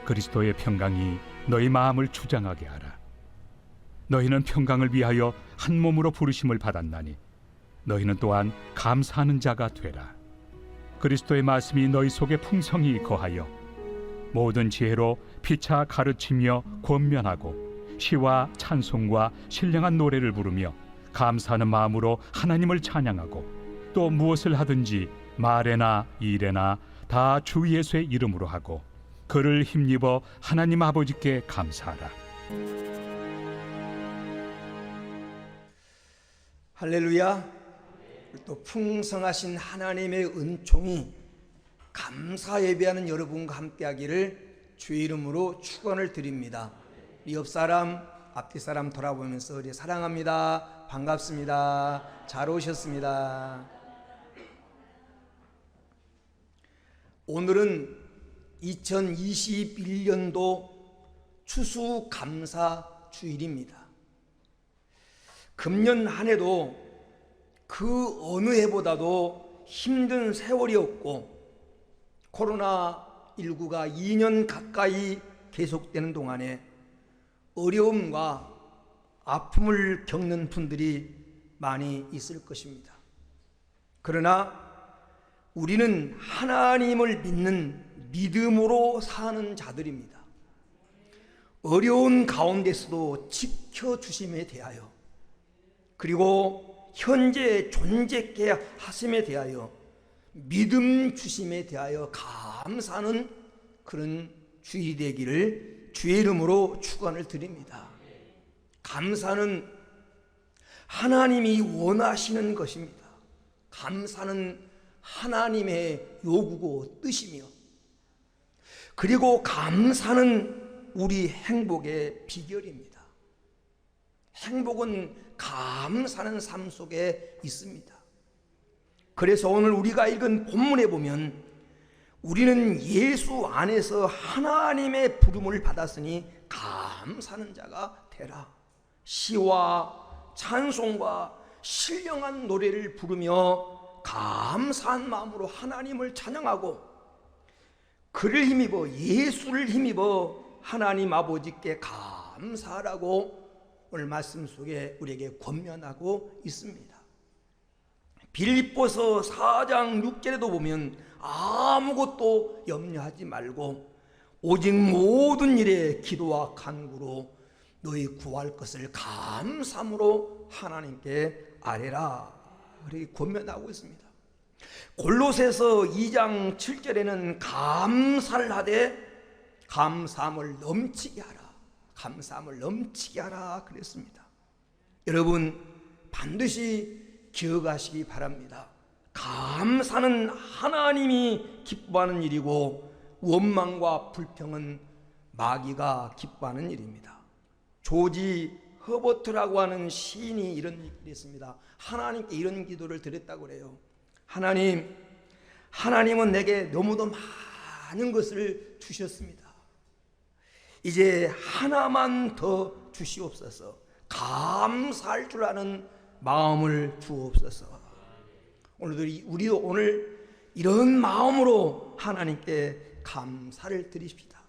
그리스도의 평강이 너희 마음을 주장하게 하라. 너희는 평강을 위하여 한 몸으로 부르심을 받았나니 너희는 또한 감사하는 자가 되라. 그리스도의 말씀이 너희 속에 풍성히 거하여 모든 지혜로 피차 가르치며 권면하고 시와 찬송과 신령한 노래를 부르며 감사하는 마음으로 하나님을 찬양하고 또 무엇을 하든지 말에나 일에나 다 주 예수의 이름으로 하고 그를 힘입어 하나님 아버지께 감사하라. 할렐루야. 또 풍성하신 하나님의 은총이 감사 예배하는 여러분과 함께하기를 주의 이름으로 축원을 드립니다. 옆 사람, 앞뒤 사람 돌아보면서 우리 사랑합니다. 반갑습니다. 잘 오셨습니다. 오늘은 2021년도 추수감사 주일입니다. 금년 한 해도 그 어느 해보다도 힘든 세월이었고 코로나19가 2년 가까이 계속되는 동안에 어려움과 아픔을 겪는 분들이 많이 있을 것입니다. 그러나 우리는 하나님을 믿는 믿음으로 사는 자들입니다. 어려운 가운데서도 지켜주심에 대하여 그리고 현재 존재케 하심에 대하여 믿음 주심에 대하여 감사하는 그런 주일이 되기를 주의 이름으로 축원을 드립니다. 감사는 하나님이 원하시는 것입니다. 감사는 하나님의 요구고 뜻이며 그리고 감사는 우리 행복의 비결입니다. 행복은 감사하는 삶 속에 있습니다. 그래서 오늘 우리가 읽은 본문에 보면 우리는 예수 안에서 하나님의 부름을 받았으니 감사하는 자가 되라. 시와 찬송과 신령한 노래를 부르며 감사한 마음으로 하나님을 찬양하고 그를 힘입어 예수를 힘입어 하나님 아버지께 감사하라고 오늘 말씀 속에 우리에게 권면하고 있습니다. 빌립보서 4장 6절에도 보면 아무것도 염려하지 말고 오직 모든 일에 기도와 간구로 너희 구할 것을 감사함으로 하나님께 아뢰라 그렇게 권면하고 있습니다. 골로새서 2장 7절에는 감사를 하되 감사함을 넘치게 하라. 감사함을 넘치게 하라 그랬습니다. 여러분 반드시 기억하시기 바랍니다. 감사는 하나님이 기뻐하는 일이고 원망과 불평은 마귀가 기뻐하는 일입니다. 조지 허버트라고 하는 시인이 이런 얘기를 했습니다. 하나님께 이런 기도를 드렸다고 그래요. 하나님은 내게 너무도 많은 것을 주셨습니다. 이제 하나만 더 주시옵소서. 감사할 줄 아는 마음을 주옵소서. 우리도 오늘 이런 마음으로 하나님께 감사를 드립시다.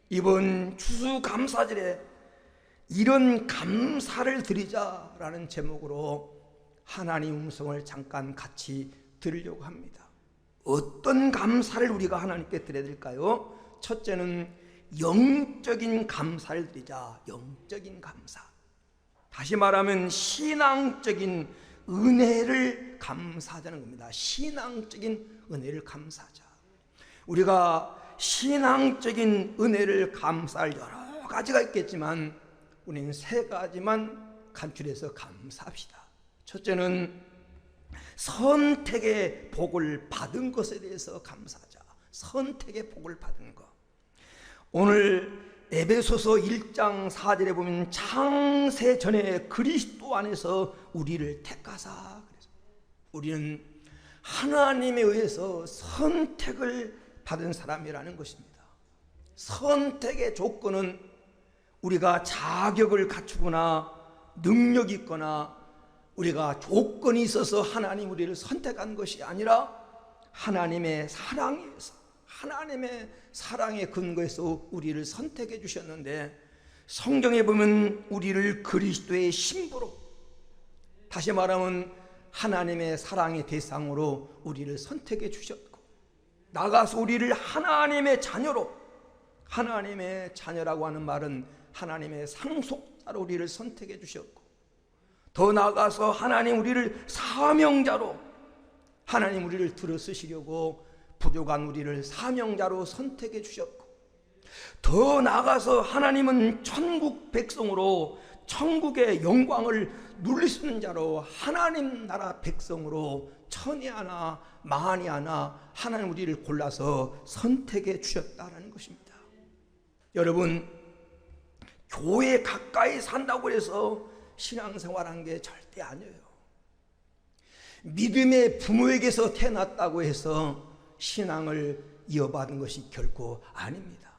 이번 추수감사절에 이런 감사를 드리자라는 제목으로 하나님 음성을 잠깐 같이 들으려고 합니다. 어떤 감사를 우리가 하나님께 드려야 될까요? 첫째는 영적인 감사를 드리자. 영적인 감사. 다시 말하면 신앙적인 은혜를 감사하자는 겁니다. 신앙적인 은혜를 감사하자. 우리가 신앙적인 은혜를 감사할 여러 가지가 있겠지만 우리는 세 가지만 간추려서 감사합시다. 첫째는 선택의 복을 받은 것에 대해서 감사하자. 선택의 복을 받은 것. 오늘 에베소서 1장 4절에 보면 창세 전에 그리스도 안에서 우리를 택하사. 우리는 하나님에 의해서 선택을 받은 사람이라는 것입니다. 선택의 조건은 우리가 자격을 갖추거나 능력이 있거나 우리가 조건이 있어서 하나님 우리를 선택한 것이 아니라 하나님의 사랑에 의해서, 하나님의 사랑의 근거에서 우리를 선택해 주셨는데, 성경에 보면 우리를 그리스도의 신부로, 다시 말하면 하나님의 사랑의 대상으로 우리를 선택해 주셨고, 나가서 우리를 하나님의 자녀로, 하나님의 자녀라고 하는 말은 하나님의 상속자로 우리를 선택해 주셨고, 더 나아가서 하나님 우리를 사명자로, 하나님 우리를 들어쓰시려고 부족한 우리를 사명자로 선택해 주셨고, 더 나아가서 하나님은 천국 백성으로 천국의 영광을 누릴 수 있는 자로, 하나님 나라 백성으로 천이 하나 만이 하나 하나님 우리를 골라서 선택해 주셨다는 것입니다. 여러분, 교회 가까이 산다고 해서 신앙생활한 게 절대 아니에요. 믿음의 부모에게서 태어났다고 해서 신앙을 이어받은 것이 결코 아닙니다.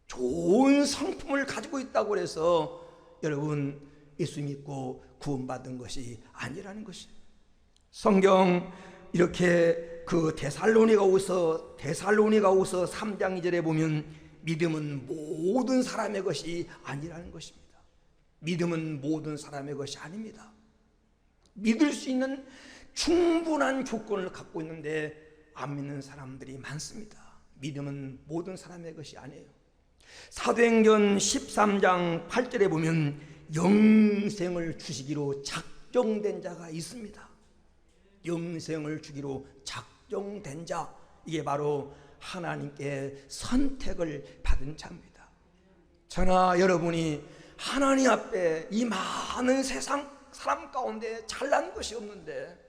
좋은 성품을 가지고 있다고 해서 여러분 예수 믿고 구원받은 것이 아니라는 것이에요. 성경 이렇게 그 데살로니가후서 3장 2절에 보면 믿음은 모든 사람의 것이 아니라는 것입니다. 믿음은 모든 사람의 것이 아닙니다. 믿을 수 있는 충분한 조건을 갖고 있는데 안 믿는 사람들이 많습니다. 믿음은 모든 사람의 것이 아니에요. 사도행전 13장 8절에 보면 영생을 주시기로 작정된 자가 있습니다. 영생을 주기로 작정된 자, 이게 바로 하나님께 선택을 받은 자입니다. 저나 여러분이 하나님 앞에 이 많은 세상 사람 가운데 잘난 것이 없는데,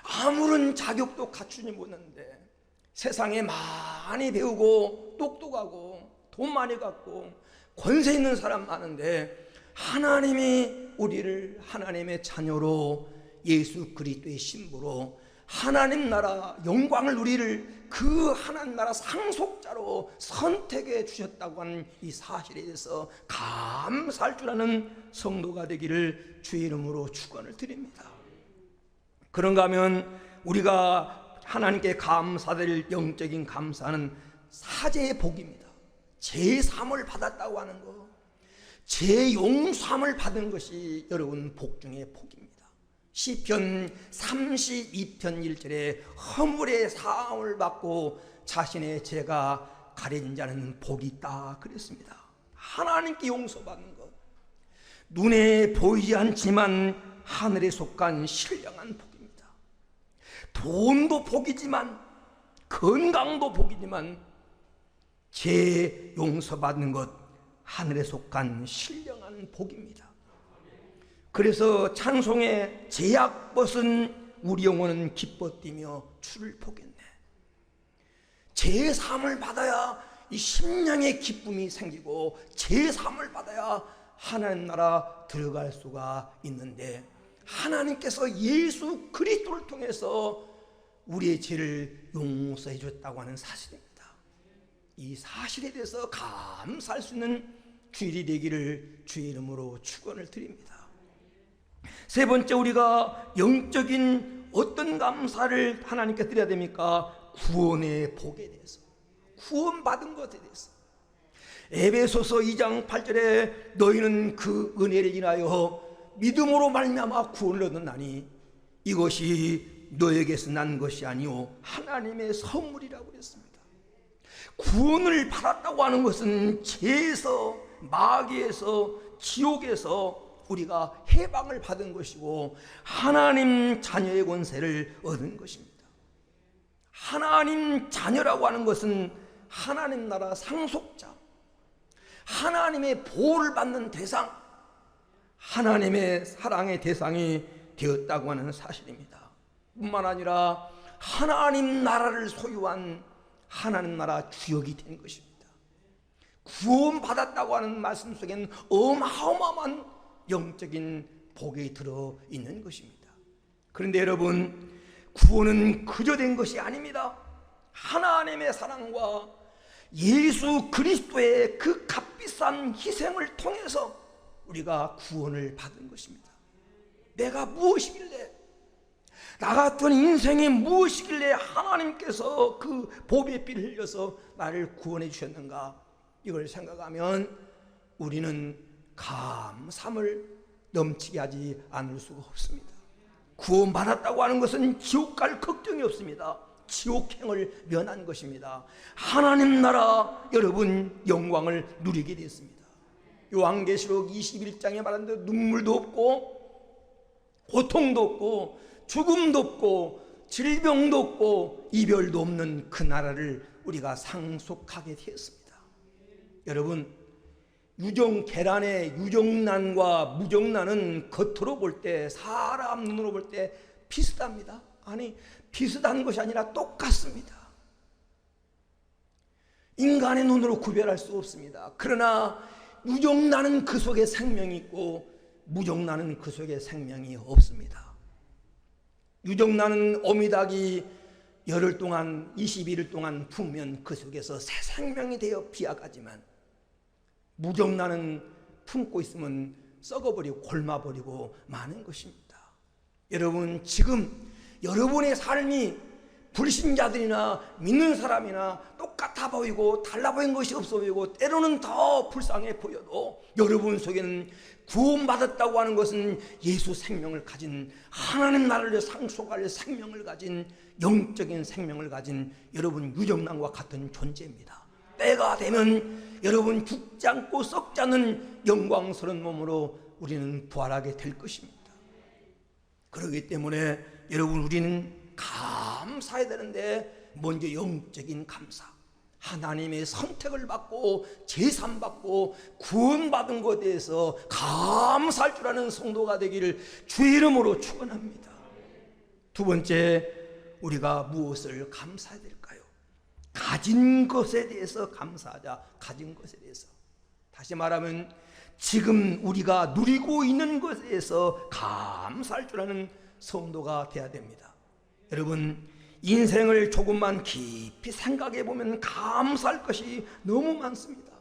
아무런 자격도 갖추지 못하는데, 세상에 많이 배우고 똑똑하고 돈 많이 갖고 권세 있는 사람 많은데, 하나님이 우리를 하나님의 자녀로 예수 그리스도의 신부로 하나님 나라 영광을 누리를 그 하나님 나라 상속자로 선택해 주셨다고 하는 이 사실에 대해서 감사할 줄 아는 성도가 되기를 주의 이름으로 축원을 드립니다. 그런가 하면 우리가 하나님께 감사드릴 영적인 감사는 사제의 복입니다. 제삼을 받았다고 하는 것, 제용삼을 받은 것이 여러분 복 중에 복입니다. 시편 32편 1절에 허물의 사함을 받고 자신의 죄가 가려진 자는 복이 있다 그랬습니다. 하나님께 용서받는 것, 눈에 보이지 않지만 하늘에 속한 신령한 복입니다. 돈도 복이지만, 건강도 복이지만, 죄 용서받는 것, 하늘에 속한 신령한 복입니다. 그래서 찬송에 죄악 벗은 우리 영혼은 기뻐 뛰며 주를 보겠네. 죄사함을 받아야 이 심령의 기쁨이 생기고, 죄사함을 받아야 하나님 나라 들어갈 수가 있는데, 하나님께서 예수 그리스도를 통해서 우리의 죄를 용서해 줬다고 하는 사실입니다. 이 사실에 대해서 감사할 수 있는 주일이 되기를 주의 이름으로 축원을 드립니다. 세 번째, 우리가 영적인 어떤 감사를 하나님께 드려야 됩니까? 구원의 복에 대해서, 구원받은 것에 대해서. 에베소서 2장 8절에 너희는 그 은혜를 인하여 믿음으로 말미암아 구원을 얻었나니 이것이 너에게서 난 것이 아니오 하나님의 선물이라고 그랬습니다. 구원을 받았다고 하는 것은 죄에서, 마귀에서, 지옥에서 우리가 해방을 받은 것이고, 하나님 자녀의 권세를 얻은 것입니다. 하나님 자녀라고 하는 것은 하나님 나라 상속자, 하나님의 보호를 받는 대상, 하나님의 사랑의 대상이 되었다고 하는 사실입니다. 뿐만 아니라 하나님 나라를 소유한 하나님 나라 주역이 된 것입니다. 구원받았다고 하는 말씀 속에는 어마어마한 영적인 복이 들어있는 것입니다. 그런데 여러분, 구원은 그저 된 것이 아닙니다. 하나님의 사랑과 예수 그리스도의 그 값비싼 희생을 통해서 우리가 구원을 받은 것입니다. 내가 무엇이길래, 나 같은 인생에 무엇이길래 하나님께서 그 보배의 피를 흘려서 나를 구원해 주셨는가, 이걸 생각하면 우리는 감사함을 넘치게 하지 않을 수가 없습니다. 구원받았다고 하는 것은 지옥 갈 걱정이 없습니다. 지옥행을 면한 것입니다. 하나님 나라 여러분 영광을 누리게 됐습니다. 요한계시록 21장에 말한 대로 눈물도 없고 고통도 없고 죽음도 없고 질병도 없고 이별도 없는 그 나라를 우리가 상속하게 되었습니다. 여러분, 유정계란의 유정란과 무정란은 겉으로 볼 때, 사람 눈으로 볼 때 비슷합니다. 아니, 비슷한 것이 아니라 똑같습니다. 인간의 눈으로 구별할 수 없습니다. 그러나 유정란은 그 속에 생명이 있고 무정란은 그 속에 생명이 없습니다. 유정란은 어미닭이 열흘 동안 21일 동안 품으면 그 속에서 새 생명이 되어 피어가지만, 무정란은 품고 있으면 썩어버리고 골마버리고 마는 것입니다. 여러분, 지금 여러분의 삶이 불신자들이나 믿는 사람이나 똑같아 보이고 달라 보이는 것이 없어 보이고 때로는 더 불쌍해 보여도, 여러분 속에는 구원받았다고 하는 것은 예수 생명을 가진, 하나님 나라를 상속할 생명을 가진, 영적인 생명을 가진 여러분 유정란과 같은 존재입니다. 때가 되면 여러분 죽지 않고 썩지 않는 영광스러운 몸으로 우리는 부활하게 될 것입니다. 그렇기 때문에 여러분, 우리는 감사해야 되는데, 먼저 영적인 감사, 하나님의 선택을 받고 제삼받고 구원받은 것에 대해서 감사할 줄 아는 성도가 되기를 주의 이름으로 축원합니다. 두 번째, 우리가 무엇을 감사해야 될까요? 가진 것에 대해서 감사하자. 가진 것에 대해서, 다시 말하면 지금 우리가 누리고 있는 것에 대해서 감사할 줄 아는 성도가 되어야 됩니다. 여러분, 인생을 조금만 깊이 생각해 보면 감사할 것이 너무 많습니다.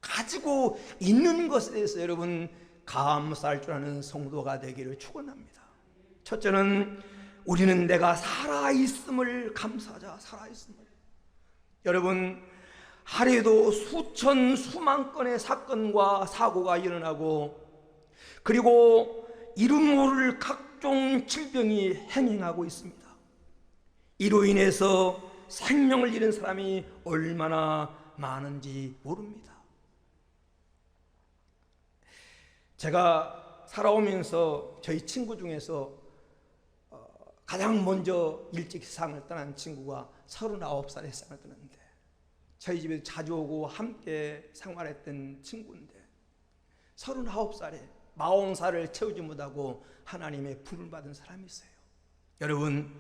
가지고 있는 것에 대해서 여러분 감사할 줄 아는 성도가 되기를 축원합니다. 첫째는 우리는 내가 살아있음을 감사하자. 살아있음을. 여러분, 하루에도 수천 수만 건의 사건과 사고가 일어나고, 그리고 이름 모를 각종 질병이 행행하고 있습니다. 이로 인해서 생명을 잃은 사람이 얼마나 많은지 모릅니다. 제가 살아오면서 저희 친구 중에서 가장 먼저 일찍 세상을 떠난 친구가 39살에 세상을 떠났는데, 저희 집에 자주 오고 함께 생활했던 친구인데 39살에 40살을 채우지 못하고 하나님의 부름을 받은 사람이 있어요. 여러분,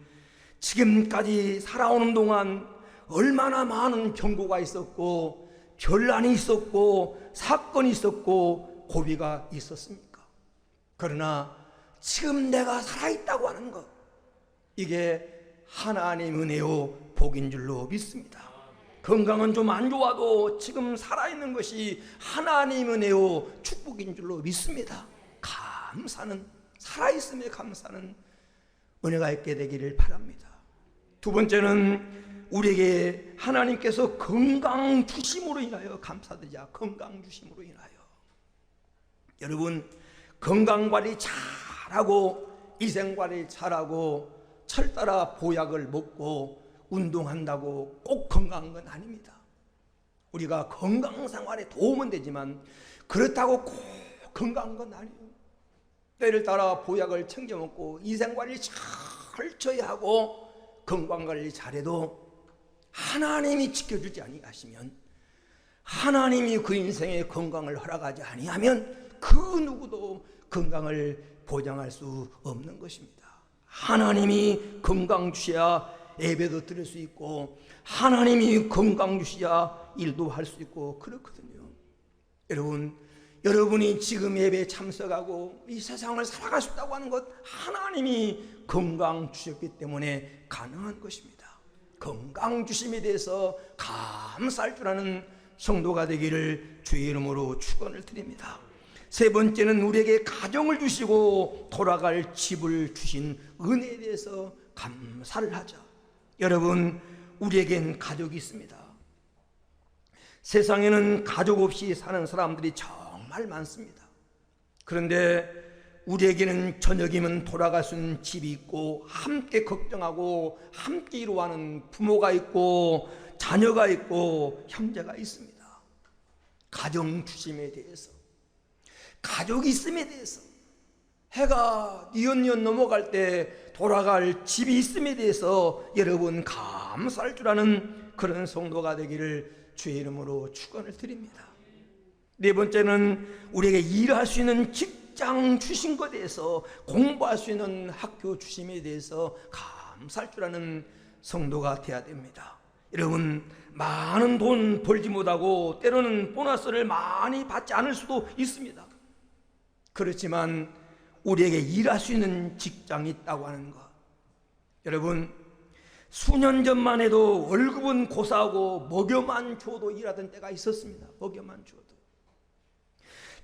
지금까지 살아오는 동안 얼마나 많은 경고가 있었고 변란이 있었고 사건이 있었고 고비가 있었습니까? 그러나 지금 내가 살아있다고 하는 것, 이게 하나님 은혜요 복인 줄로 믿습니다. 건강은 좀 안 좋아도 지금 살아있는 것이 하나님 은혜요 축복인 줄로 믿습니다. 감사는, 살아있음에 감사는 은혜가 있게 되기를 바랍니다. 두 번째는 우리에게 하나님께서 건강 주심으로 인하여 감사드리자. 건강 주심으로 인하여. 여러분, 건강관리 잘하고 위생관리 잘하고 철따라 보약을 먹고 운동한다고 꼭 건강한 건 아닙니다. 우리가 건강생활에 도움은 되지만 그렇다고 꼭 건강한 건 아니에요. 때를 따라 보약을 챙겨 먹고 위생관리 철저히 하고 건강관리 잘해도 하나님이 지켜주지 아니하시면, 하나님이 그 인생의 건강을 허락하지 아니하면 그 누구도 건강을 보장할 수 없는 것입니다. 하나님이 건강 주셔야 예배도 드릴 수 있고, 하나님이 건강 주셔야 일도 할 수 있고 그렇거든요. 여러분, 여러분이 지금 예배에 참석하고 이 세상을 살아갈 수 있다고 하는 것, 하나님이 건강 주셨기 때문에 가능한 것입니다. 건강 주심에 대해서 감사할 줄 아는 성도가 되기를 주의 이름으로 축원을 드립니다. 세 번째는 우리에게 가정을 주시고 돌아갈 집을 주신 은혜에 대해서 감사를 하자. 여러분, 우리에겐 가족이 있습니다. 세상에는 가족 없이 사는 사람들이 정말 많습니다. 그런데 우리에게는 저녁이면 돌아갈 수 있는 집이 있고, 함께 걱정하고 함께 이루어가는 부모가 있고, 자녀가 있고, 형제가 있습니다. 가정 주심에 대해서, 가족이 있음에 대해서, 해가 뉘엿뉘엿 넘어갈 때 돌아갈 집이 있음에 대해서 여러분 감사할 줄 아는 그런 성도가 되기를 주의 이름으로 축원을 드립니다. 네 번째는 우리에게 일할 수 있는 직장 주신 것에 대해서, 공부할 수 있는 학교 주심에 대해서 감사할 줄 아는 성도가 되어야 됩니다. 여러분, 많은 돈 벌지 못하고 때로는 보너스를 많이 받지 않을 수도 있습니다. 그렇지만 우리에게 일할 수 있는 직장이 있다고 하는 것, 여러분, 수년 전만 해도 월급은 고사하고 먹여만 줘도 일하던 때가 있었습니다. 먹여만 줘도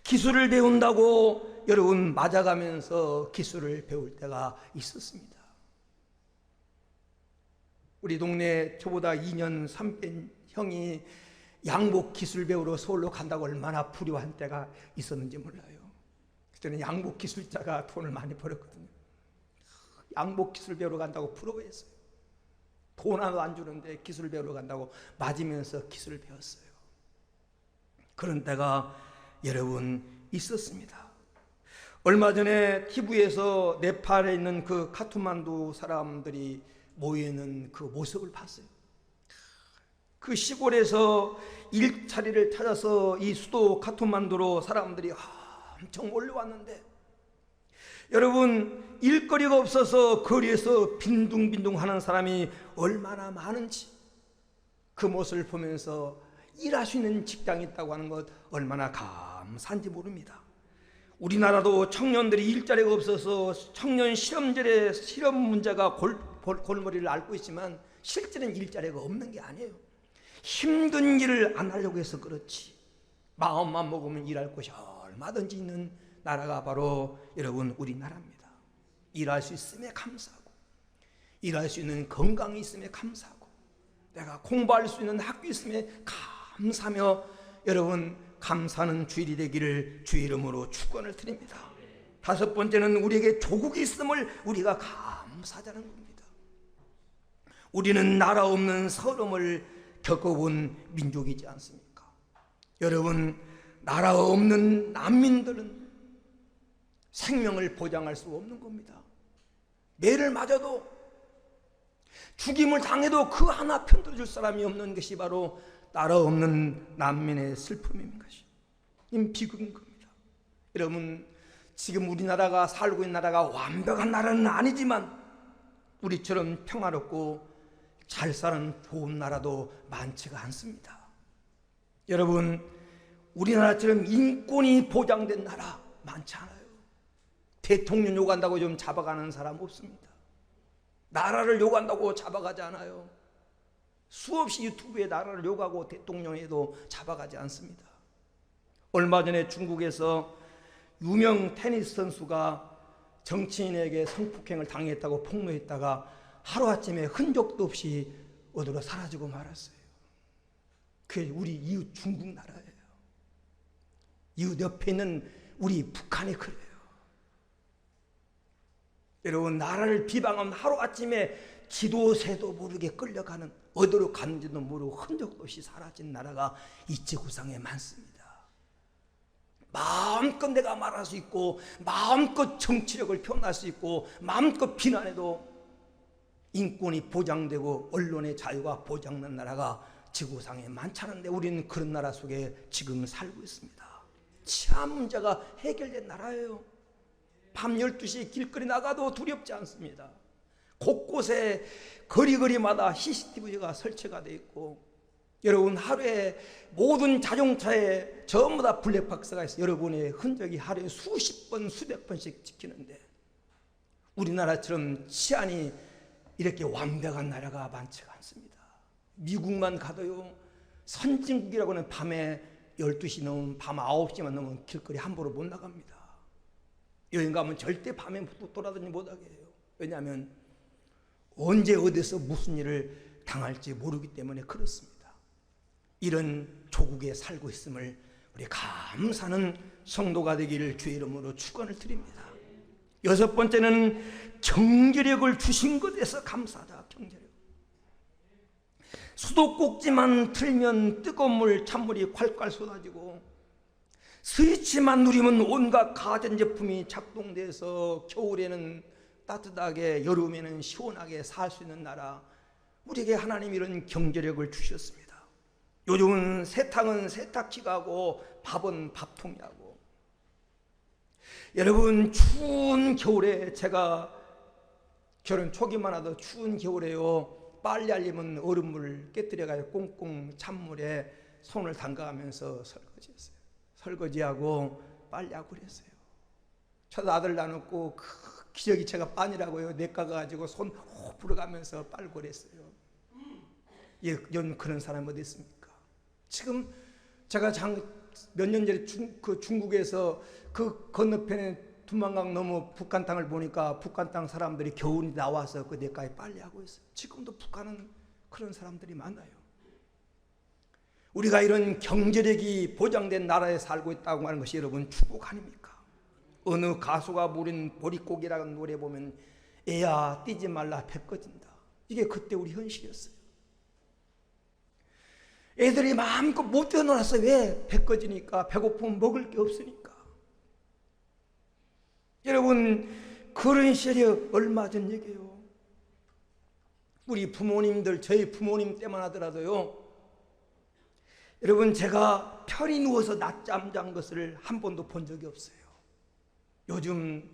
기술을 배운다고 여러분 맞아가면서 기술을 배울 때가 있었습니다. 우리 동네 저보다 2년 3뺀 형이 양복 기술 배우러 서울로 간다고 얼마나 불효한 때가 있었는지 몰라요. 그때는 양복 기술자가 돈을 많이 벌었거든요. 양복 기술 배우러 간다고 부러워했어요. 돈 하나도 안 주는데 기술 배우러 간다고 맞으면서 기술을 배웠어요. 그런 때가 여러분 있었습니다. 얼마 전에 TV에서 네팔에 있는 그 카트만두 사람들이 모이는 그 모습을 봤어요. 그 시골에서 일자리를 찾아서 이 수도 카트만두로 사람들이 엄청 몰려왔는데, 여러분, 일거리가 없어서 거리에서 빈둥빈둥 하는 사람이 얼마나 많은지, 그 모습을 보면서 일할 수 있는 직장이 있다고 하는 것 얼마나 감사한지 모릅니다. 우리나라도 청년들이 일자리가 없어서 청년 실업률에 실업 문제가 골머리를 앓고 있지만, 실제는 일자리가 없는 게 아니에요. 힘든 일을 안 하려고 해서 그렇지, 마음만 먹으면 일할 곳이 얼마든지 있는 나라가 바로 여러분 우리나라입니다. 일할 수 있음에 감사하고, 일할 수 있는 건강이 있음에 감사하고, 내가 공부할 수 있는 학교 있음에 감사하며 여러분 감사하는 주일이 되기를 주의 이름으로 축원을 드립니다. 다섯 번째는 우리에게 조국이 있음을 우리가 감사하자는 겁니다. 우리는 나라 없는 서름을 겪어본 민족이지 않습니까? 여러분, 나라 없는 난민들은 생명을 보장할 수 없는 겁니다. 매를 맞아도, 죽임을 당해도 그 하나 편들어줄 사람이 없는 것이 바로 나라 없는 난민의 슬픔인 것이, 비극인 겁니다. 여러분, 지금 우리나라가 살고 있는 나라가 완벽한 나라는 아니지만 우리처럼 평화롭고 잘 사는 좋은 나라도 많지가 않습니다. 여러분, 우리나라처럼 인권이 보장된 나라 많지 않아요. 대통령 욕한다고 좀 잡아가는 사람 없습니다. 나라를 욕한다고 잡아가지 않아요. 수없이 유튜브에 나라를 욕하고 대통령에도 잡아가지 않습니다. 얼마 전에 중국에서 유명 테니스 선수가 정치인에게 성폭행을 당했다고 폭로했다가 하루아침에 흔적도 없이 어디로 사라지고 말았어요. 그게 우리 이웃 중국 나라예요. 이웃 옆에 있는 우리 북한이 그래요. 여러분, 나라를 비방하면 하루아침에 지도새도 모르게 끌려가는, 어디로 갔는지도 모르고 흔적도 없이 사라진 나라가 이 지구상에 많습니다. 마음껏 내가 말할 수 있고, 마음껏 정치력을 표현할 수 있고, 마음껏 비난해도 인권이 보장되고 언론의 자유가 보장된 나라가 지구상에 많지 않은데, 우리는 그런 나라 속에 지금 살고 있습니다. 치안 문제가 해결된 나라예요. 밤 12시 길거리 나가도 두렵지 않습니다. 곳곳에 거리마다 CCTV가 설치가 되어 있고, 여러분, 하루에 모든 자동차에 전부 다 블랙박스가 있어요. 여러분의 흔적이 하루에 수십 번, 수백 번씩 찍히는데, 우리나라처럼 치안이 이렇게 완벽한 나라가 많지가 않습니다. 미국만 가도요, 선진국이라고는 밤에 12시 넘으면 밤 9시만 넘으면 길거리 함부로 못 나갑니다. 여행 가면 절대 밤에 돌아다니지 못하게 해요. 왜냐하면 언제 어디서 무슨 일을 당할지 모르기 때문에 그렇습니다. 이런 조국에 살고 있음을 우리 감사하는 성도가 되기를 주의 이름으로 축원을 드립니다. 여섯 번째는 경제력을 주신 것에서 감사하다. 경제력. 수도꼭지만 틀면 뜨거운 물, 찬물이 콸콸 쏟아지고 스위치만 누리면 온갖 가전제품이 작동돼서 겨울에는 따뜻하게 여름에는 시원하게 살 수 있는 나라, 우리에게 하나님 이런 경제력을 주셨습니다. 요즘은 세탁은 세탁기가 하고 밥은 밥통이 하고, 여러분 추운 겨울에, 제가 결혼 초기만 하도 추운 겨울에요, 빨리 알리면 얼음물 깨뜨려가지고 꽁꽁 찬물에 손을 담가가면서 설거지했어요. 설거지하고 빨리하고 그랬어요. 저도 아들 낳고 그 기저귀 제가 빤이라고요, 내가 가지고 손 호 불어가면서 빨고 그랬어요. 이런 그런 사람 어디 있습니까? 지금 제가 몇 년 전에 중국에서 그 건너편에 두만강 넘어 북한 땅을 보니까 북한 땅 사람들이 겨울이 나와서 그 내과에 빨래하고 있어요. 지금도 북한은 그런 사람들이 많아요. 우리가 이런 경제력이 보장된 나라에 살고 있다고 하는 것이 여러분 축복 아닙니까? 어느 가수가 부른 보릿고개라는 노래 보면 애야 뛰지 말라 배 꺼진다. 이게 그때 우리 현실이었어요. 애들이 마음껏 못 뛰어놀았어요. 왜? 배 꺼지니까, 배고프면 먹을 게 없으니까. 여러분 그런 시절이 얼마 전 얘기예요. 우리 부모님들, 저희 부모님 때만 하더라도요, 여러분 제가 편히 누워서 낮잠 잔 것을 한 번도 본 적이 없어요. 요즘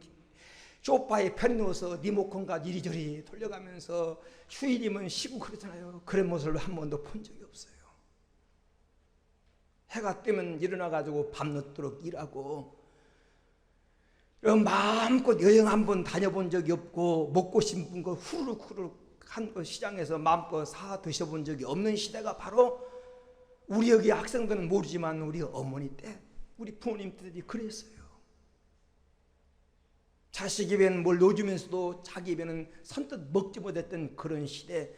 소파에 편히 누워서 리모컨과 이리저리 돌려가면서 휴일이면 쉬고 그러잖아요. 그런 모습을 한 번도 본 적이 없어요. 해가 뜨면 일어나가지고 밤늦도록 일하고, 마음껏 여행 한 번 다녀본 적이 없고, 먹고 싶은 거 후루룩 한 거 시장에서 마음껏 사 드셔본 적이 없는 시대가 바로 우리 여기 학생들은 모르지만 우리 어머니 때, 우리 부모님 때들이 그랬어요. 자식 입에는 뭘 넣어주면서도 자기 입에는 선뜻 먹지 못했던 그런 시대,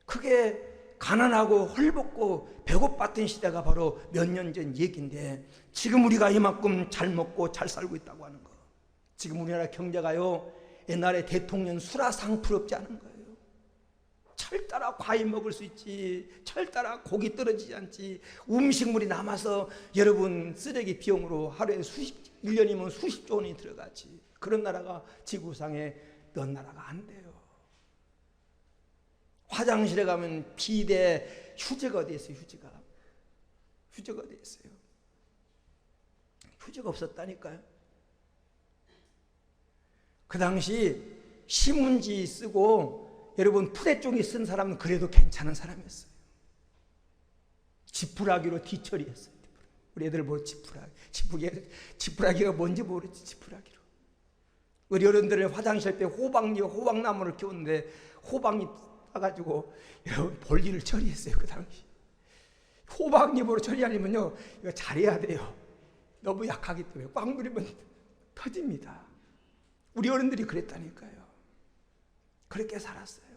그게 가난하고 헐벗고 배고팠던 시대가 바로 몇 년 전 얘기인데, 지금 우리가 이만큼 잘 먹고 잘 살고 있다고 하는 거, 지금 우리나라 경제가요, 옛날에 대통령 수라상 부럽지 않은 거예요. 철 따라 과일 먹을 수 있지, 철 따라 고기 떨어지지 않지, 음식물이 남아서 여러분 쓰레기 비용으로 하루에 1년이면 수십조 원이 들어가지. 그런 나라가 지구상에 몇 나라가 안 돼요. 화장실에 가면 비데, 휴지가 어디 있어요? 휴지가 어디 있어요? 휴지가 없었다니까요. 그 당시 신문지 쓰고 여러분 푸대종이 쓴 사람은 그래도 괜찮은 사람이었어요. 지푸라기로 뒤처리했어요. 우리 애들 뭐 지푸라기가 뭔지 모르지. 지푸라기로. 우리 어른들은 화장실 때 호박나무를 키웠는데 호박잎 따가지고 여러분 볼일을 처리했어요. 그 당시 호박잎으로 처리하려면요, 이거 잘해야 돼요. 너무 약하기 때문에 꽉 누르면 터집니다. 우리 어른들이 그랬다니까요. 그렇게 살았어요.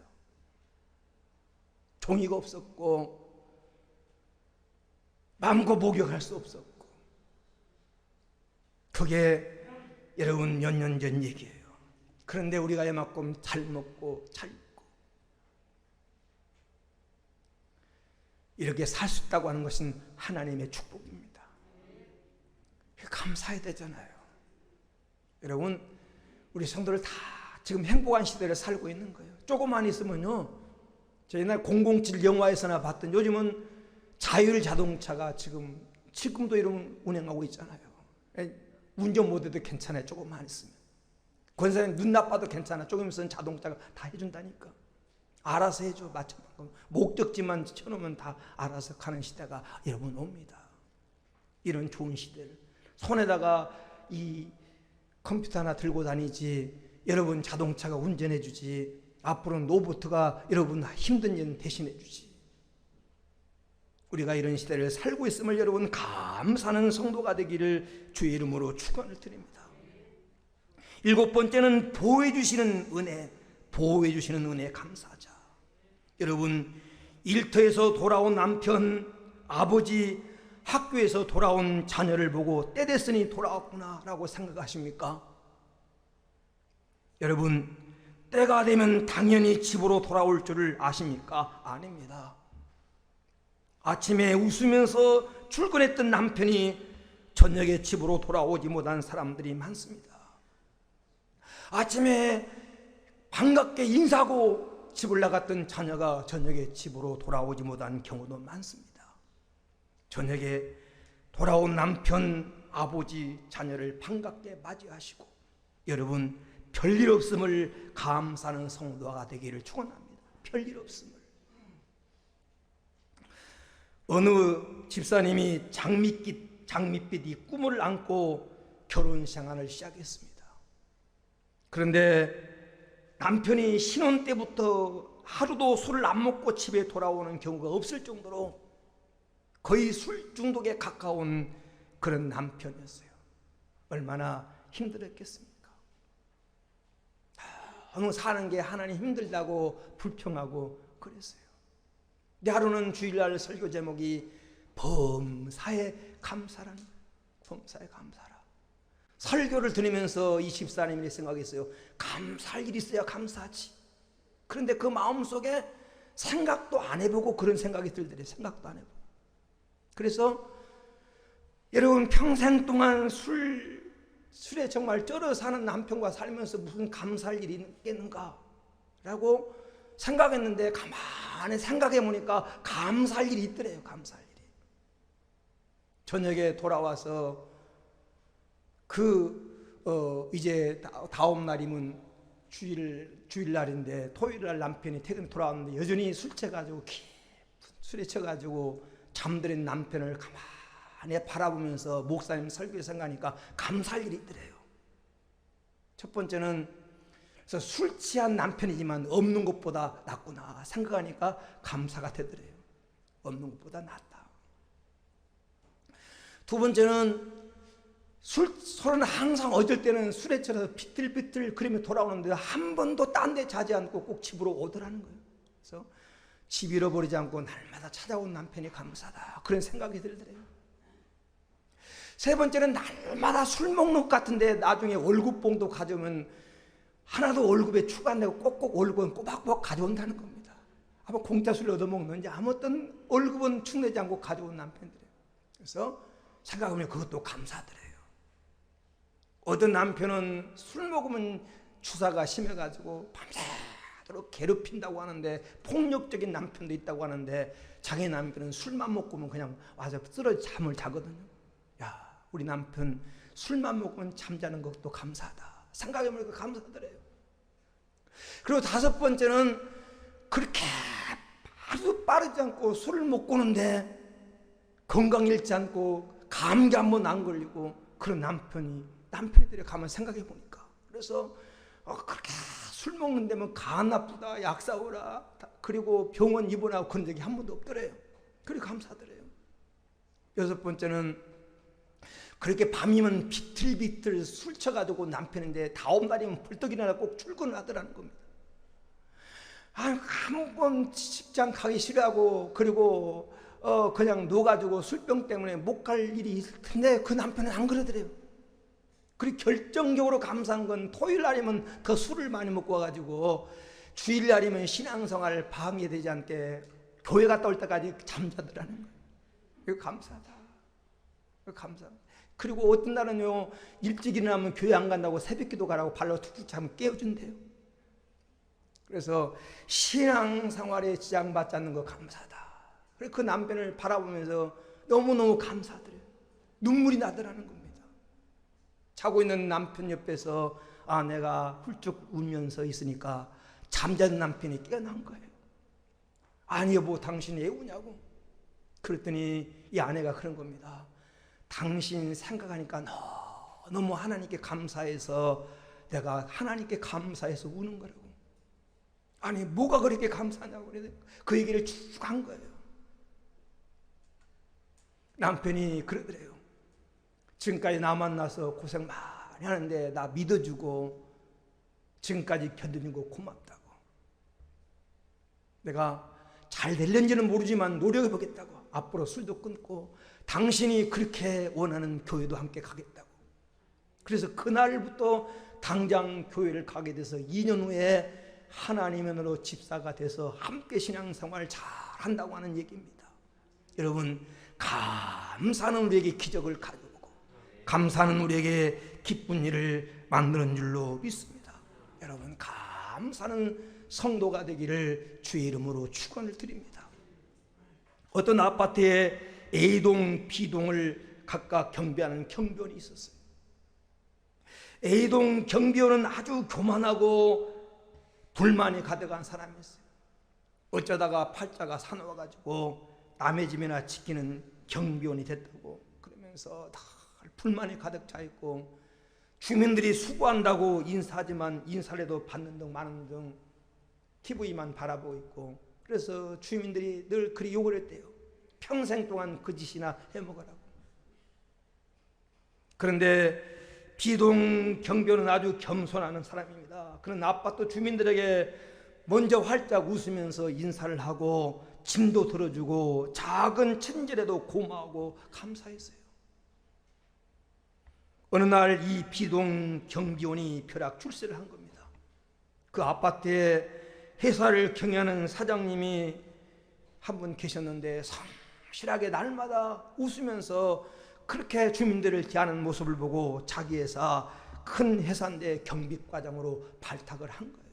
종이가 없었고 마음껏 목욕할 수 없었고, 그게 여러분 몇 년 전 얘기예요. 그런데 우리가 이만큼 잘 먹고 잘 입고 이렇게 살 수 있다고 하는 것은 하나님의 축복입니다. 감사해야 되잖아요. 여러분 우리 성도들 다 지금 행복한 시대를 살고 있는 거예요. 조금만 있으면요, 저 옛날 007 영화에서나 봤던, 요즘은 자율 자동차가 지금도 이런 운행하고 있잖아요. 운전 못해도 괜찮아요. 조금만 있으면. 권사님 눈 나빠도 괜찮아. 조금 있으면 자동차가 다 해준다니까. 알아서 해줘. 맞춰봐. 목적지만 쳐놓으면 다 알아서 가는 시대가 여러분 옵니다. 이런 좋은 시대를 손에다가 이 컴퓨터 하나 들고 다니지, 여러분 자동차가 운전해 주지, 앞으로는 로봇가 여러분 힘든 일 대신해 주지. 우리가 이런 시대를 살고 있음을 여러분 감사하는 성도가 되기를 주의 이름으로 축원을 드립니다. 7번째는 보호해 주시는 은혜, 보호해 주시는 은혜 감사하자. 여러분, 일터에서 돌아온 남편, 아버지, 학교에서 돌아온 자녀를 보고 때 됐으니 돌아왔구나 라고 생각하십니까? 여러분, 때가 되면 당연히 집으로 돌아올 줄을 아십니까? 아닙니다. 아침에 웃으면서 출근했던 남편이 저녁에 집으로 돌아오지 못한 사람들이 많습니다. 아침에 반갑게 인사하고 집을 나갔던 자녀가 저녁에 집으로 돌아오지 못한 경우도 많습니다. 저녁에 돌아온 남편, 아버지, 자녀를 반갑게 맞이하시고 여러분, 별일 없음을 감사하는 성도가 되기를 축원합니다. 별일 없음을. 어느 집사님이 장밋빛 꿈을 안고 결혼 생활을 시작했습니다. 그런데 남편이 신혼 때부터 하루도 술을 안 먹고 집에 돌아오는 경우가 없을 정도로 거의 술 중독에 가까운 그런 남편이었어요. 얼마나 힘들었겠습니까? 너무 사는 게 하나님 힘들다고 불평하고 그랬어요. 근데 하루는 주일날 설교 제목이 범사에 감사라는 거예요. 범사에 감사라. 설교를 들으면서 이 집사님이 생각했어요. 감사할 일이 있어야 감사하지. 그런데 그 마음속에 생각도 안 해보고 그런 생각이 들더래요. 생각도 안 해보고. 그래서 여러분, 평생 동안 술에 정말 쩔어 사는 남편과 살면서 무슨 감사할 일이 있겠는가 라고 생각했는데 가만히 생각해 보니까 감사할 일이 있더래요. 감사할 일이. 저녁에 돌아와서 이제 다음 날이면 주일날인데 토요일날 남편이 퇴근 돌아왔는데 여전히 술 취해가지고 깊은 술에 취해가지고 잠들인 남편을 가만히 바라보면서 목사님 설교에 생각하니까 감사할 일이 있더래요. 첫 번째는 그래서 술 취한 남편이지만 없는 것보다 낫구나 생각하니까 감사가 되더래요. 없는 것보다 낫다. 두 번째는 서로는 항상 어쩔 때는 술에 취해서 비틀비틀 그러며 돌아오는데 한 번도 딴 데 자지 않고 꼭 집으로 오더라는 거예요. 그래서 집 잃어버리지 않고 날마다 찾아온 남편이 감사하다 그런 생각이 들더래요. 세 번째는 날마다 술 먹는 것 같은데 나중에 월급봉도 가져오면 하나도 월급에 추가 안 내고 꼭꼭 월급은 꼬박꼬박 가져온다는 겁니다. 아마 공짜 술 얻어먹는지 아무 어떤 월급은 축내지 않고 가져온 남편들이에요. 그래서 생각해보면 그것도 감사하더래요. 어떤 남편은 술 먹으면 주사가 심해가지고 밤새도록 괴롭힌다고 하는데 폭력적인 남편도 있다고 하는데 자기 남편은 술만 먹고는 그냥 와서 쓰러져 잠을 자거든요. 야, 우리 남편 술만 먹으면 잠자는 것도 감사하다. 생각해보니까 감사하더래요. 그리고 다섯 번째는 그렇게 아주 빠르지 않고 술을 먹고는데 건강 잃지 않고 감기 한 번 안 걸리고 그런 남편이들이 가만 생각해 보니까 그래서 그렇게 술 먹는 데면 간 아프다 약 사오라 그리고 병원 입원하고 그런 적이 한 번도 없더래요. 그래 감사하더래요. 여섯 번째는 그렇게 밤이면 비틀비틀 술 쳐가지고 남편인데 다음 날이면 벌떡 일어나 꼭 출근을 하더라는 겁니다. 한 번 직장 가기 싫어하고 그리고 그냥 누워가지고 술병 때문에 못 갈 일이 있을 텐데 그 남편은 안 그러더래요. 그리고 결정적으로 감사한 건 토요일 날이면 더 술을 많이 먹고 와가지고 주일 날이면 신앙생활 방해되지 않게 교회 갔다 올 때까지 잠자더라는 거예요. 이거 감사하다. 이거 감사합니다. 그리고 어떤 날은요 일찍 일어나면 교회 안 간다고 새벽기도 가라고 발로 툭툭 차면 깨워준대요. 그래서 신앙생활에 지장받지 않는 거 감사하다. 그래서 그 남편을 바라보면서 너무너무 감사드려요. 눈물이 나더라는 겁니다. 자고 있는 남편 옆에서 내가 훌쩍 울면서 있으니까 잠자는 남편이 깨어난 거예요. 아니 여보 당신이 왜 우냐고. 그랬더니 이 아내가 그런 겁니다. 당신 생각하니까 너무 하나님께 감사해서 내가 하나님께 감사해서 우는 거라고. 아니 뭐가 그렇게 감사하냐고 그래서 그 얘기를 쭉 한 거예요. 남편이 그러더래요. 지금까지 나 만나서 고생 많이 하는데 나 믿어주고 지금까지 견뎌준 거 고맙다고. 내가 잘 될는지는 모르지만 노력해보겠다고. 앞으로 술도 끊고 당신이 그렇게 원하는 교회도 함께 가겠다고. 그래서 그날부터 당장 교회를 가게 돼서 2년 후에 하나님으로 집사가 돼서 함께 신앙생활을 잘 한다고 하는 얘기입니다. 여러분, 감사는 우리에게 기적을 가져오고 감사는 우리에게 기쁜 일을 만드는 줄로 믿습니다. 여러분, 감사는 성도가 되기를 주의 이름으로 축원을 드립니다. 어떤 아파트에 A동, B동을 각각 경비하는 경비원이 있었어요. A동 경비원은 아주 교만하고 불만이 가득한 사람이었어요. 어쩌다가 팔자가 사나워가지고 남의 집이나 지키는 경비원이 됐다고 그러면서 다 불만이 가득 차 있고 주민들이 수고한다고 인사하지만 인사를 해도 받는 등 마는 등 TV만 바라보고 있고 그래서 주민들이 늘 그리 욕을 했대요. 평생 동안 그 짓이나 해먹으라고. 그런데 B동 경비원은 아주 겸손한 사람입니다. 그런 아파트 주민들에게 먼저 활짝 웃으면서 인사를 하고 짐도 들어주고 작은 친절에도 고마워하고 감사했어요. 어느 날 이 B동 경비원이 벼락 출세를 한 겁니다. 그 아파트에 회사를 경영하는 사장님이 한 분 계셨는데 성실하게 날마다 웃으면서 그렇게 주민들을 대하는 모습을 보고 자기 회사 큰 회사인데 경비과장으로 발탁을 한 거예요.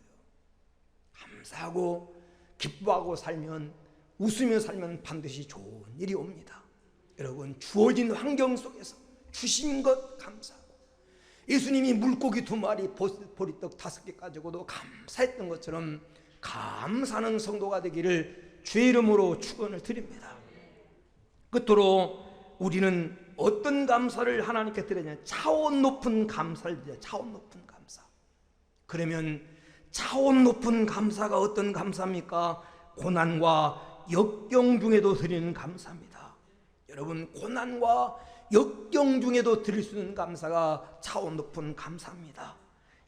감사하고 기뻐하고 살면 웃으며 살면 반드시 좋은 일이 옵니다. 여러분, 주어진 환경 속에서 주신 것 감사하고 예수님이 물고기 2마리 보리떡 5개 가지고도 감사했던 것처럼 감사하는 성도가 되기를 주의 이름으로 축원을 드립니다. 끝으로 우리는 어떤 감사를 하나님께 드리냐? 차원 높은 감사를 드려요. 차원 높은 감사. 그러면 차원 높은 감사가 어떤 감사입니까? 고난과 역경 중에도 드리는 감사입니다. 여러분, 고난과 역경 중에도 드릴 수 있는 감사가 차원 높은 감사입니다.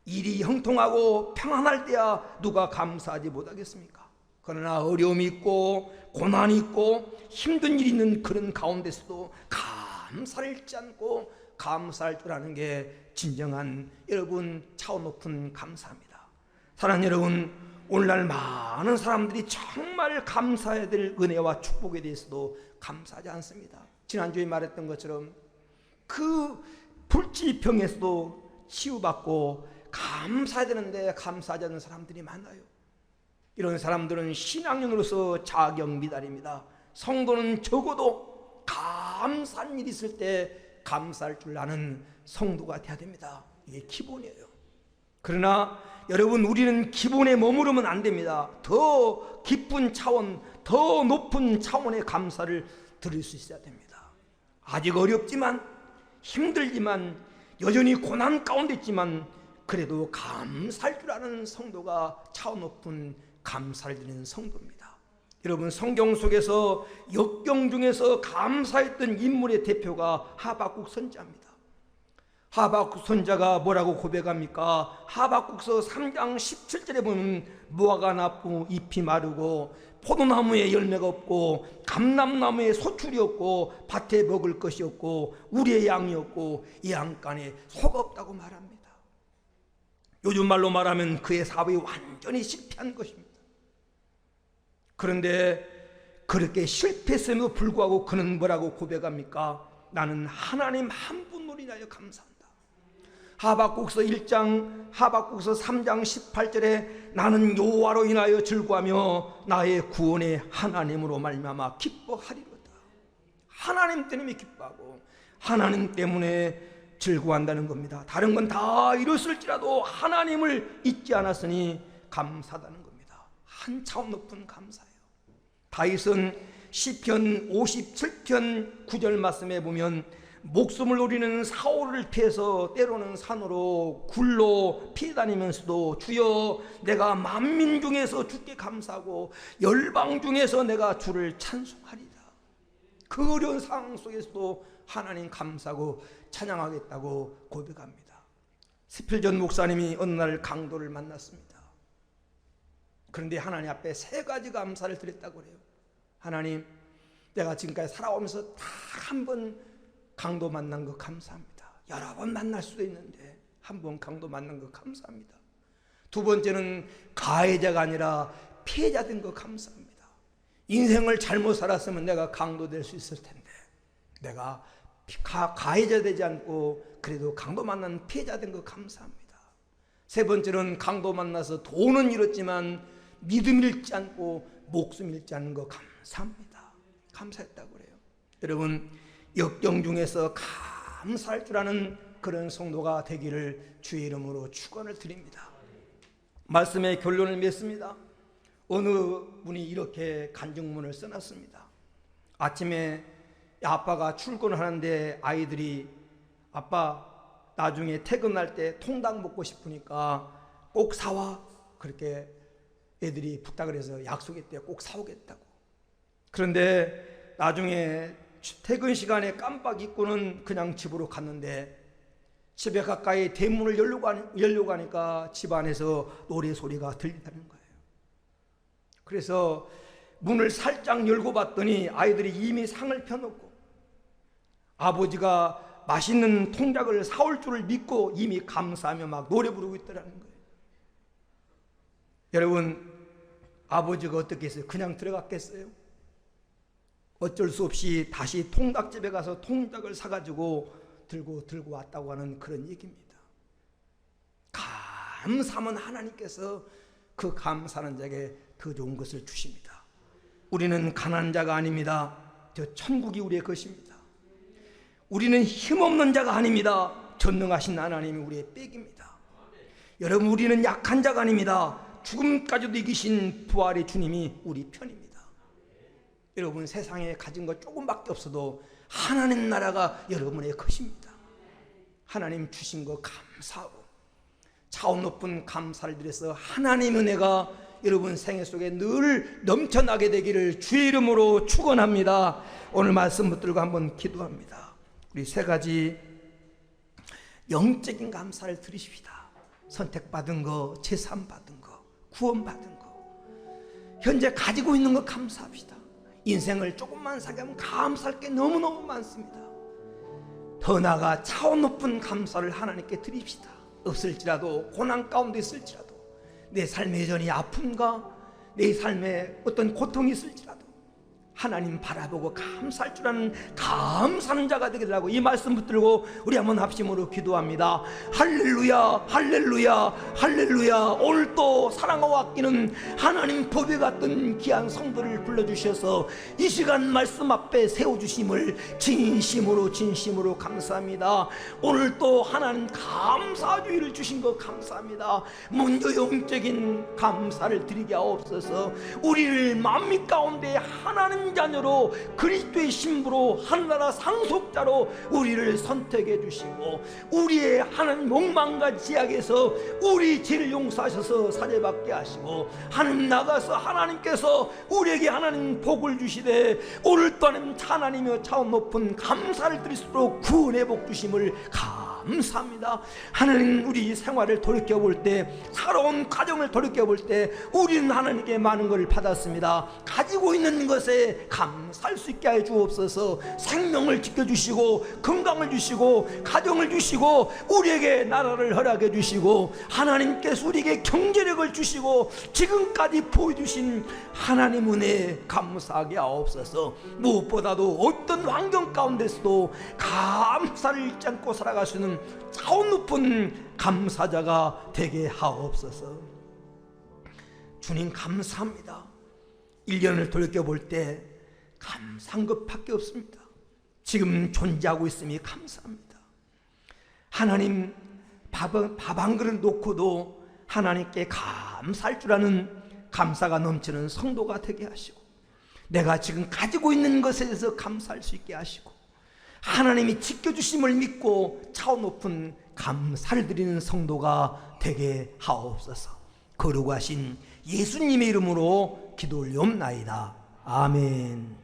일이 형통하고 평안할 때야 누가 감사하지 못하겠습니까? 그러나 어려움이 있고 고난이 있고 힘든 일이 있는 그런 가운데서도 감사를 잃지 않고 감사할 줄 아는 게 진정한 여러분 차원 높은 감사입니다. 사랑하는 여러분, 오늘날 많은 사람들이 정말 감사해야 될 은혜와 축복에 대해서도 감사하지 않습니다. 지난주에 말했던 것처럼 그 불치병에서도 치유받고 감사해야 되는데 감사하지 않는 사람들이 많아요. 이런 사람들은 신앙인으로서 자격 미달입니다. 성도는 적어도 감사한 일이 있을 때 감사할 줄 아는 성도가 되어야 됩니다. 이게 기본이에요. 그러나 여러분, 우리는 기본에 머무르면 안 됩니다. 더 깊은 차원, 더 높은 차원의 감사를 드릴 수 있어야 됩니다. 아직 어렵지만 힘들지만 여전히 고난 가운데 있지만 그래도 감사할 줄 아는 성도가 차원 높은 감사를 드리는 성도입니다. 여러분, 성경 속에서 역경 중에서 감사했던 인물의 대표가 하박국 선지자입니다. 하박국 선지자가 뭐라고 고백합니까? 하박국서 3장 17절에 보면 무화과 나무 잎이 마르고 포도나무에 열매가 없고 감람나무에 소출이 없고 밭에 먹을 것이 없고 우리의 양이 없고 이 양간에 소가 없다고 말합니다. 요즘 말로 말하면 그의 사업이 완전히 실패한 것입니다. 그런데 그렇게 실패했음에도 불구하고 그는 뭐라고 고백합니까? 나는 하나님 한 분으로 인하여 감사한다. 하박국서 1장 하박국서 3장 18절에 나는 여호와로 인하여 즐거하며 나의 구원의 하나님으로 말미암아 기뻐하리로다. 하나님 때문에 기뻐하고 하나님 때문에 즐거워한다는 겁니다. 다른 건 다 이뤘을지라도 하나님을 잊지 않았으니 감사하다는 겁니다. 한 차원 높은 감사예요. 다윗은 시편 57편 9절 말씀에 보면 목숨을 노리는 사울을 피해서 때로는 산으로 굴로 피해 다니면서도 주여 내가 만민 중에서 주께 감사하고 열방 중에서 내가 주를 찬송하리라. 그 어려운 상황 속에서도 하나님 감사하고 찬양하겠다고 고백합니다. 스필전 목사님이 어느 날 강도를 만났습니다. 그런데 하나님 앞에 3가지 감사를 드렸다고 그래요. 하나님, 내가 지금까지 살아오면서 다 한 번 강도 만난 거 감사합니다. 여러 번 만날 수도 있는데 한 번 강도 만난 거 감사합니다. 2번째는 가해자가 아니라 피해자 된 거 감사합니다. 인생을 잘못 살았으면 내가 강도 될 수 있을 텐데 내가 가해자 되지 않고 그래도 강도 만난 피해자 된 거 감사합니다. 3번째는 강도 만나서 돈은 잃었지만 믿음 잃지 않고 목숨 잃지 않는 거 감사합니다. 감사했다고 그래요. 여러분, 역경 중에서 감사할 줄 아는 그런 성도가 되기를 주의 이름으로 축원을 드립니다. 말씀의 결론을 맺습니다. 어느 분이 이렇게 간증문을 써놨습니다. 아침에 아빠가 출근을 하는데 아이들이 아빠 나중에 퇴근할 때 통닭 먹고 싶으니까 꼭 사와, 그렇게 애들이 부탁을 해서 약속했대요. 꼭 사오겠다고. 그런데 나중에 퇴근 시간에 깜빡 잊고는 그냥 집으로 갔는데 집에 가까이 대문을 열려고 하니까 집 안에서 노래 소리가 들린다는 거예요. 그래서 문을 살짝 열고 봤더니 아이들이 이미 상을 펴놓고 아버지가 맛있는 통닭을 사올 줄을 믿고 이미 감사하며 막 노래 부르고 있더라는 거예요. 여러분, 아버지가 어떻게 했어요? 그냥 들어갔겠어요? 어쩔 수 없이 다시 통닭집에 가서 통닭을 사가지고 들고 왔다고 하는 그런 얘기입니다. 감사하면 하나님께서 그 감사하는 자에게 더 좋은 것을 주십니다. 우리는 가난한 자가 아닙니다. 저 천국이 우리의 것입니다. 우리는 힘없는 자가 아닙니다. 전능하신 하나님이 우리의 백입니다. 여러분, 우리는 약한 자가 아닙니다. 죽음까지도 이기신 부활의 주님이 우리 편입니다. 여러분, 세상에 가진 것 조금밖에 없어도 하나님 나라가 여러분의 것입니다. 하나님 주신 거 감사하고 차원 높은 감사를 드려서 하나님의 은혜가 여러분 생애 속에 늘 넘쳐나게 되기를 주의 이름으로 축원합니다. 오늘 말씀 붙들고 한번 기도합니다. 우리 3가지 영적인 감사를 드리십시다. 선택받은 거, 제삼받은 거, 구원받은 거, 현재 가지고 있는 거 감사합시다. 인생을 조금만 살게 하면 감사할 게 너무너무 많습니다. 더 나아가 차원 높은 감사를 하나님께 드립시다. 없을지라도, 고난 가운데 있을지라도, 내 삶의 여전히 아픔과 내 삶에 어떤 고통이 있을지라도 하나님 바라보고 감사할 줄 아는 감사하는 자가 되기라고 이 말씀 붙들고 우리 한번 합심으로 기도합니다. 할렐루야, 할렐루야, 할렐루야. 오늘 또 사랑하고 아끼는 하나님 법에 같은 귀한 성도를 불러주셔서 이 시간 말씀 앞에 세워주심을 진심으로 감사합니다. 오늘 또 하나님 감사주의를 주신 것 감사합니다. 먼저 영적인 감사를 드리게 하옵소서. 우리를 만민 가운데 하나님 자녀로 그리스도의 신부로 하늘나라 상속자로 우리를 선택해 주시고 우리의 하나님 욕망과 지약에서 우리 죄를 용서하셔서 사죄받게 하시고 하나님 나가서 하나님께서 우리에게 하나님 복을 주시되 오늘 또한 하나님의 차원 높은 감사를 드릴수록 구원의 복 주심을 감사합니다. 하나님, 우리 생활을 돌이켜볼 때, 살아온 가정을 돌이켜볼 때 우리는 하나님께 많은 것을 받았습니다. 가지고 있는 것에 감사할 수 있게 해 주옵소서. 생명을 지켜주시고 건강을 주시고 가정을 주시고 우리에게 나라를 허락해 주시고 하나님께서 우리에게 경제력을 주시고 지금까지 보여주신 하나님 은혜에 감사하게 하옵소서. 무엇보다도 어떤 환경 가운데서도 감사를 잊지 않고 살아갈 수 있는 차원 높은 감사자가 되게 하옵소서. 주님 감사합니다. 1년을 돌이켜볼 때 감사한 것밖에 없습니다. 지금 존재하고 있음이 감사합니다. 하나님, 밥 한 그릇 놓고도 하나님께 감사할 줄 아는 감사가 넘치는 성도가 되게 하시고 내가 지금 가지고 있는 것에 대해서 감사할 수 있게 하시고 하나님이 지켜주심을 믿고 차원 높은 감사를 드리는 성도가 되게 하옵소서. 거룩하신 예수님의 이름으로 기도 올리옵나이다. 아멘.